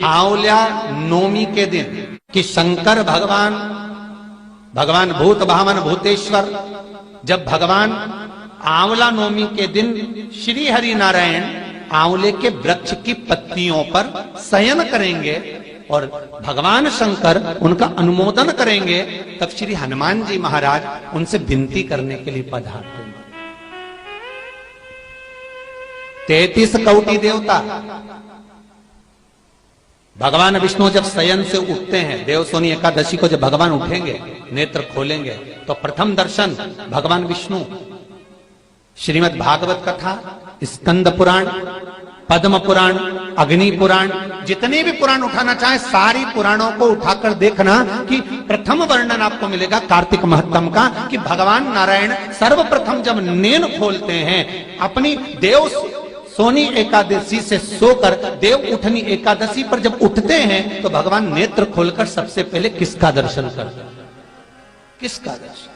आंवला नवमी के दिन कि शंकर भगवान भूत भावन भूतेश्वर जब भगवान आंवला नवमी के दिन श्री हरि नारायण आंवले के वृक्ष की पत्तियों पर शयन करेंगे और भगवान शंकर उनका अनुमोदन करेंगे, तब श्री हनुमान जी महाराज उनसे विनती करने के लिए पधारते हैं। 33 कौटी देवता भगवान विष्णु जब शयन से उठते हैं, देवसोनी एकादशी को जब भगवान उठेंगे, नेत्र खोलेंगे, तो प्रथम दर्शन भगवान विष्णु श्रीमद् भागवत कथा, स्कंद पुराण, पद्म पुराण, अग्नि पुराण, जितने भी पुराण उठाना चाहे सारी पुराणों को उठाकर देखना कि प्रथम वर्णन आपको मिलेगा कार्तिक महत्तम का कि भगवान नारायण सर्वप्रथम जब नेन खोलते हैं अपनी देव सोनी एकादशी से सोकर देव उठनी एकादशी पर जब उठते हैं तो भगवान नेत्र खोलकर सबसे पहले किसका दर्शन करते हैं? किसका दर्शन?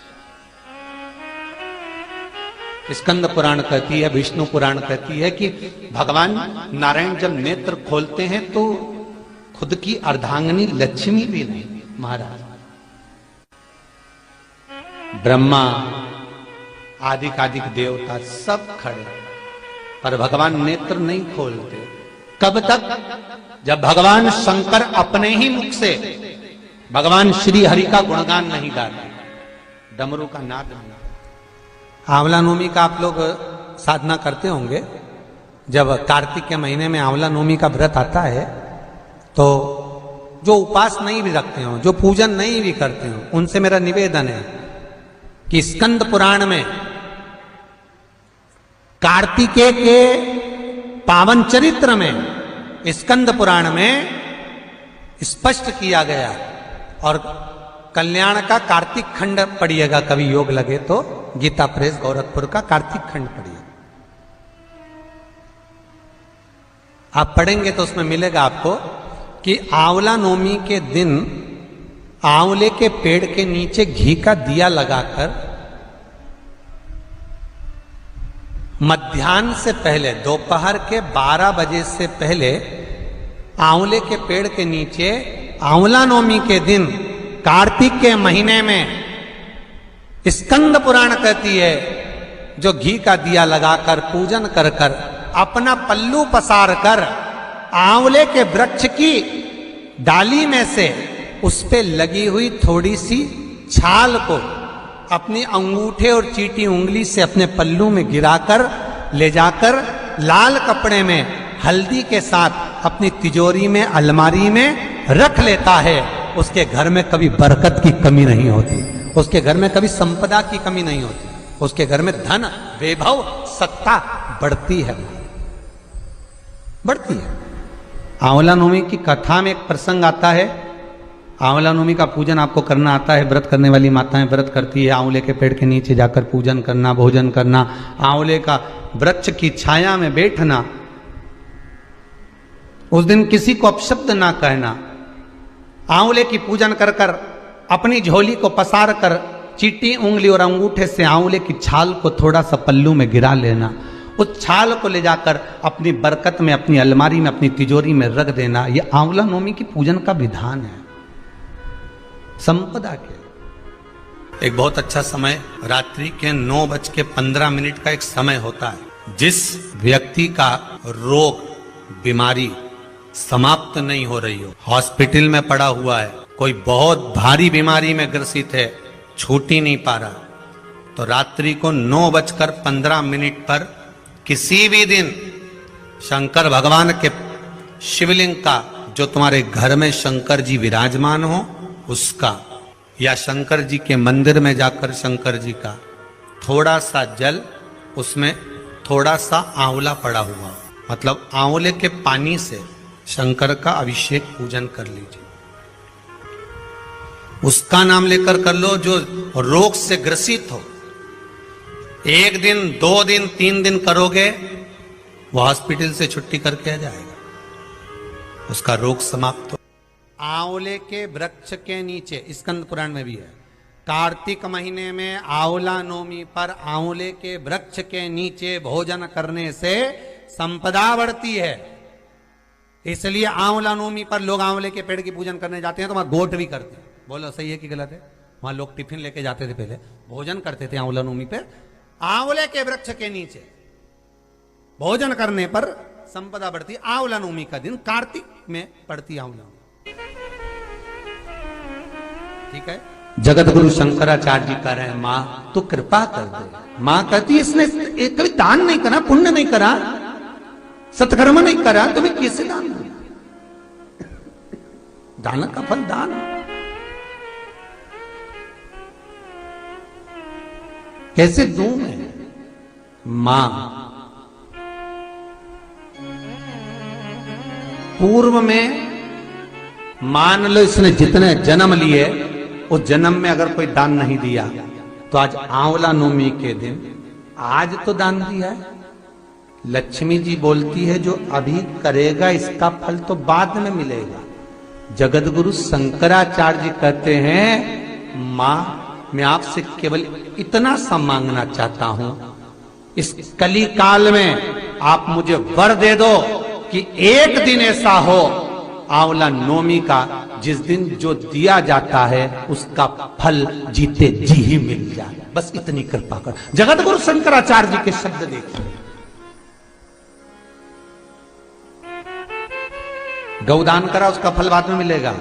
स्कंद पुराण कहती है, विष्णु पुराण कहती है कि भगवान नारायण जब नेत्र खोलते हैं तो खुद की अर्धांगिनी लक्ष्मी भी नहीं, महाराज ब्रह्मा आदिक देवता सब खड़े, पर भगवान नेत्र नहीं खोलते। कब तक? जब भगवान शंकर अपने ही मुख से भगवान श्री हरि का गुणगान नहीं गाते, डमरू का नाद नहीं। आंवला नवमी का आप लोग साधना करते होंगे। जब कार्तिक के महीने में आंवला नवमी का व्रत आता है तो जो उपास नहीं भी रखते हो, जो पूजन नहीं भी करते हो, उनसे मेरा निवेदन है कि स्कंद पुराण में कार्तिकेय के पावन चरित्र में स्कंद पुराण में स्पष्ट किया गया, और कल्याण का कार्तिक खंड पढ़िएगा, कभी योग लगे तो गीता प्रेस गोरखपुर का कार्तिक खंड पढ़िए, आप पढ़ेंगे तो उसमें मिलेगा आपको कि आंवला नवमी के दिन आंवले के पेड़ के नीचे घी का दिया लगाकर मध्याह्न से पहले दोपहर के 12 बजे से पहले आंवले के पेड़ के नीचे आंवला नवमी के दिन कार्तिक के महीने में स्कंद पुराण कहती है जो घी का दिया लगाकर पूजन कर कर अपना पल्लू पसार कर आंवले के वृक्ष की डाली में से उस पे लगी हुई थोड़ी सी छाल को अपनी अंगूठे और चीटी उंगली से अपने पल्लू में गिराकर ले जाकर लाल कपड़े में हल्दी के साथ अपनी तिजोरी में अलमारी में रख लेता है। उसके घर में कभी बरकत की कमी नहीं होती, उसके घर में कभी संपदा की कमी नहीं होती, उसके घर में धन वैभव सत्ता बढ़ती है, बढ़ती है। आंवला नवमी की कथा में एक प्रसंग आता है। आंवला नवमी का पूजन आपको करना आता है, व्रत करने वाली माताएं व्रत करती है, आंवले के पेड़ के नीचे जाकर पूजन करना, भोजन करना, आंवले का वृक्ष की छाया में बैठना, उस दिन किसी को अपशब्द ना कहना, आंवले की पूजन कर कर अपनी झोली को पसार कर चीटी उंगली और अंगूठे से आंवले की छाल को थोड़ा सा पल्लू में गिरा लेना, उस छाल को ले जाकर अपनी बरकत में, अपनी अलमारी में, अपनी तिजोरी में रख देना। यह आंवला नवमी की पूजन का विधान है, संपदा के। एक बहुत अच्छा समय रात्रि के 9:15 का एक समय होता है। जिस व्यक्ति का रोग बीमारी समाप्त नहीं हो रही हो, हॉस्पिटल में पड़ा हुआ है, कोई बहुत भारी बीमारी में ग्रसित है, छूट ही नहीं पा रहा, तो रात्रि को 9:15 पर किसी भी दिन शंकर भगवान के शिवलिंग का, जो तुम्हारे घर में शंकर जी विराजमान हो उसका, या शंकर जी के मंदिर में जाकर शंकर जी का थोड़ा सा जल, उसमें थोड़ा सा आंवला पड़ा हुआ, मतलब आंवले के पानी से शंकर का अभिषेक पूजन कर लीजिए। उसका नाम लेकर कर लो जो रोग से ग्रसित हो। 1 दिन 2 दिन 3 दिन करोगे, वो हॉस्पिटल से छुट्टी करके आ जाएगा, उसका रोग समाप्त हो। आंवले के वृक्ष के नीचे, स्कंद पुराण में भी है, कार्तिक महीने में आंवला नवमी पर आंवले के वृक्ष के नीचे भोजन करने से संपदा बढ़ती है। इसलिए आंवला नवमी पर लोग आंवले के पेड़ की पूजन करने जाते हैं तो वहां गोट भी करते हैं। बोलो सही है कि गलत है? वहां लोग टिफिन लेके जाते थे, पहले भोजन करते थे आंवला नवमी पे, आंवले के वृक्ष के नीचे भोजन करने पर संपदा बढ़ती। आंवला नवमी का दिन कार्तिक में पड़ती आंवला नवमी, ठीक है। जगत गुरु शंकराचार्य जी कह रहे हैं, मां तो कृपा कर दे। मां कहती है इसने कभी दान नहीं करा, पुण्य नहीं करा, सत्कर्म नहीं करा, तुम्हें कैसे दान दूं? दान का फल दान। कैसे दूं मैं? मां पूर्व में मान लो इसने जितने जन्म लिए उस जन्म में अगर कोई दान नहीं दिया तो आज आंवला नवमी के दिन आज तो दान दिया है। लक्ष्मी जी बोलती है जो अभी करेगा इसका फल तो बाद में मिलेगा। जगत गुरु शंकराचार्य जी कहते हैं, मां मैं आपसे केवल इतना सा मांगना चाहता हूं, इस कली काल में आप मुझे वर दे दो कि एक दिन ऐसा हो आंवला नवमी का जिस दिन जो दिया जाता है उसका फल जीते जी ही मिल जाए। बस इतनी कृपा कर। जगत गुरु शंकराचार्य जी के शब्द देखिए। गौदान करा उसका फल बाद में मिलेगा,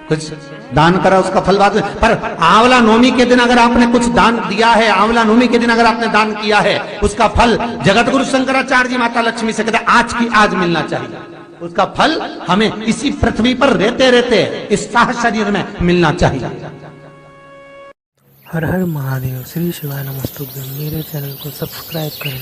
कुछ दान करा उसका फल बाद में, पर आंवला नवमी के दिन अगर आपने कुछ दान दिया है, आंवला नवमी के दिन अगर आपने दान किया है, उसका फल जगत गुरु शंकराचार्य जी माता लक्ष्मी से कहते आज की आज मिलना चाहिए। उसका फल हमें इसी पृथ्वी पर रहते रहते इस साह शरीर में मिलना चाहिए। हर हर महादेव। श्री शिवाय नमस्तुभ्यं। मेरे चैनल को सब्सक्राइब करें।